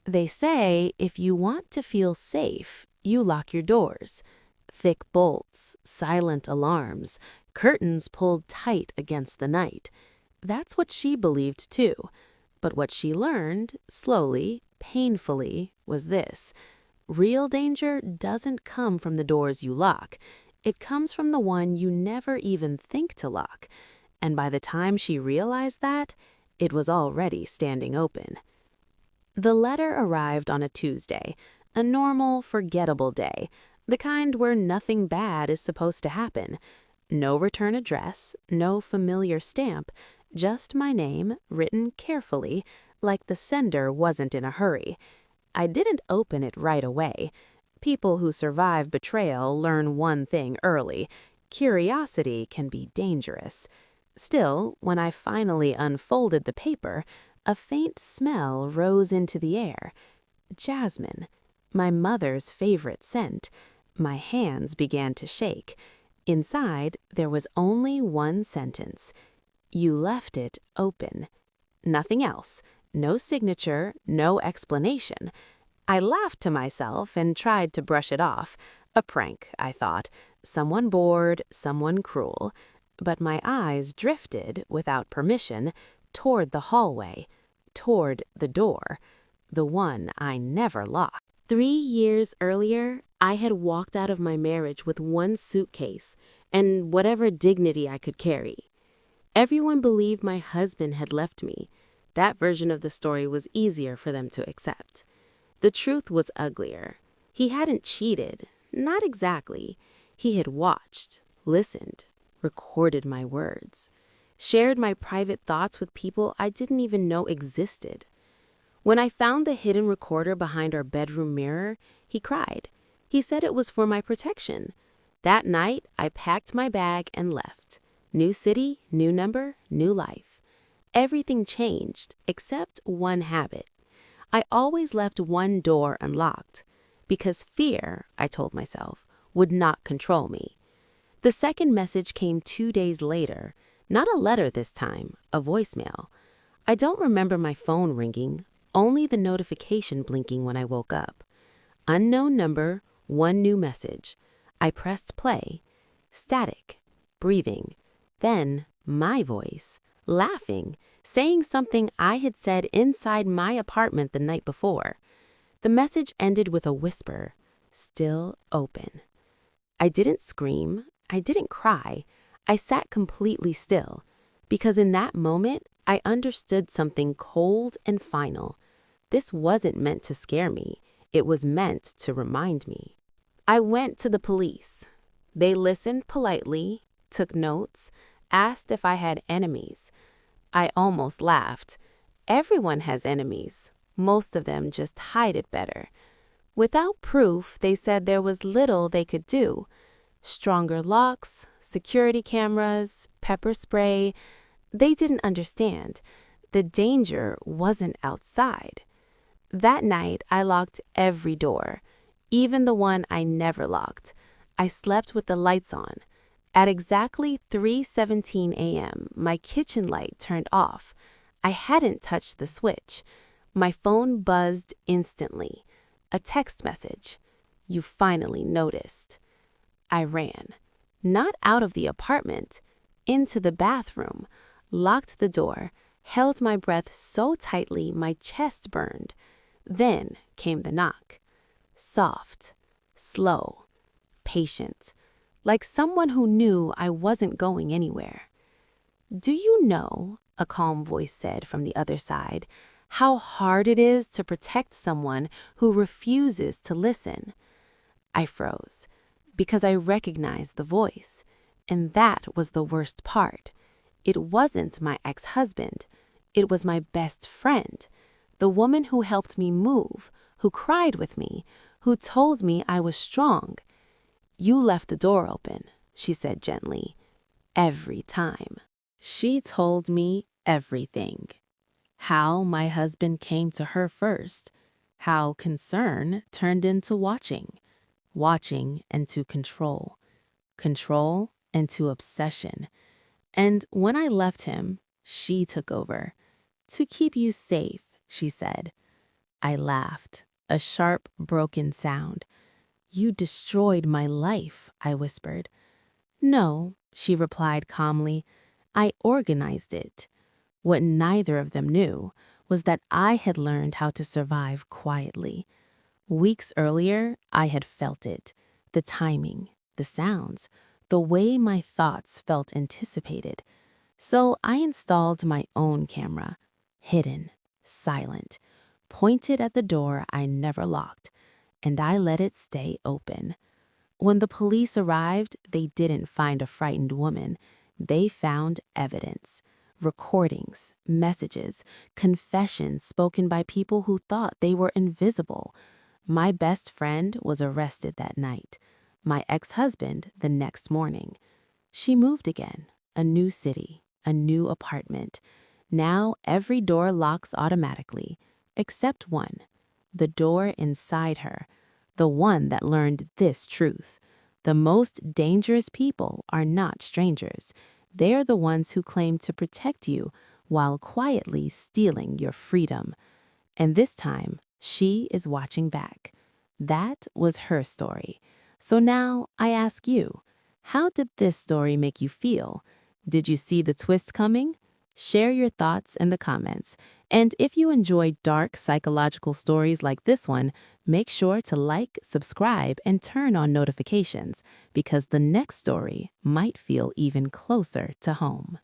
They say if you want to feel safe, you lock your doors. Thick bolts, silent alarms, curtains pulled tight against the night. That's what she believed too. But what she learned, slowly, painfully, was this. Real danger doesn't come from the doors you lock. It comes from the one you never even think to lock. And by the time she realized that, it was already standing open. The letter arrived on a Tuesday, a normal, forgettable day, the kind where nothing bad is supposed to happen. No return address, no familiar stamp, just my name written carefully, like the sender wasn't in a hurry. I didn't open it right away. People who survive betrayal learn one thing early: curiosity can be dangerous. Still, when I finally unfolded the paper, a faint smell rose into the air. Jasmine, my mother's favorite scent. My hands began to shake. Inside, there was only one sentence. You left it open. Nothing else. No signature, no explanation. I laughed to myself and tried to brush it off. A prank, I thought. Someone bored, someone cruel. But my eyes drifted, without permission, toward the hallway, toward the door, the one I never locked. 3 years earlier, I had walked out of my marriage with one suitcase and whatever dignity I could carry. Everyone believed my husband had left me. That version of the story was easier for them to accept. The truth was uglier. He hadn't cheated, not exactly. He had watched, listened, recorded my words, shared my private thoughts with people I didn't even know existed. When I found the hidden recorder behind our bedroom mirror, he cried. He said it was for my protection. That night, I packed my bag and left. New city, new number, new life. Everything changed, except one habit. I always left one door unlocked, because fear, I told myself, would not control me. The second message came 2 days later, not a letter this time, a voicemail. I don't remember my phone ringing, only the notification blinking when I woke up. Unknown number, one new message. I pressed play. Static, breathing. Then my voice, laughing, saying something I had said inside my apartment the night before. The message ended with a whisper, still open. I didn't scream. I didn't cry. I sat completely still, because in that moment, I understood something cold and final. This wasn't meant to scare me. It was meant to remind me. I went to the police. They listened politely, took notes, asked if I had enemies. I almost laughed. Everyone has enemies. Most of them just hide it better. Without proof, they said there was little they could do. Stronger locks, security cameras, pepper spray. They didn't understand. The danger wasn't outside. That night, I locked every door, even the one I never locked. I slept with the lights on. At exactly 3:17 a.m., my kitchen light turned off. I hadn't touched the switch. My phone buzzed instantly. A text message. You finally noticed. I ran. Not out of the apartment. Into the bathroom. Locked the door. Held my breath so tightly my chest burned. Then came the knock. Soft. Slow. Patient. Like someone who knew I wasn't going anywhere. Do you know, a calm voice said from the other side, how hard it is to protect someone who refuses to listen? I froze, because I recognized the voice, and that was the worst part. It wasn't my ex-husband. It was my best friend, the woman who helped me move, who cried with me, who told me I was strong. You left the door open, she said gently, every time. She told me everything. How my husband came to her first, how concern turned into watching, watching into control, control into obsession. And when I left him, she took over. To keep you safe, she said. I laughed, a sharp, broken sound. You destroyed my life, I whispered. No, she replied calmly. I organized it. What neither of them knew was that I had learned how to survive quietly. Weeks earlier, I had felt it. The timing, the sounds, the way my thoughts felt anticipated. So I installed my own camera, hidden, silent, pointed at the door I never locked, and I let it stay open. When the police arrived, they didn't find a frightened woman. They found evidence. Recordings, messages, confessions spoken by people who thought they were invisible. My best friend was arrested that night. My ex-husband the next morning. She moved again, a new city, a new apartment. Now every door locks automatically, except one, the door inside her, the one that learned this truth. The most dangerous people are not strangers. They are the ones who claim to protect you while quietly stealing your freedom. And this time, she is watching back. That was her story. So now I ask you, how did this story make you feel? Did you see the twist coming? Share your thoughts in the comments. And if you enjoy dark psychological stories like this one, make sure to like, subscribe, and turn on notifications because the next story might feel even closer to home.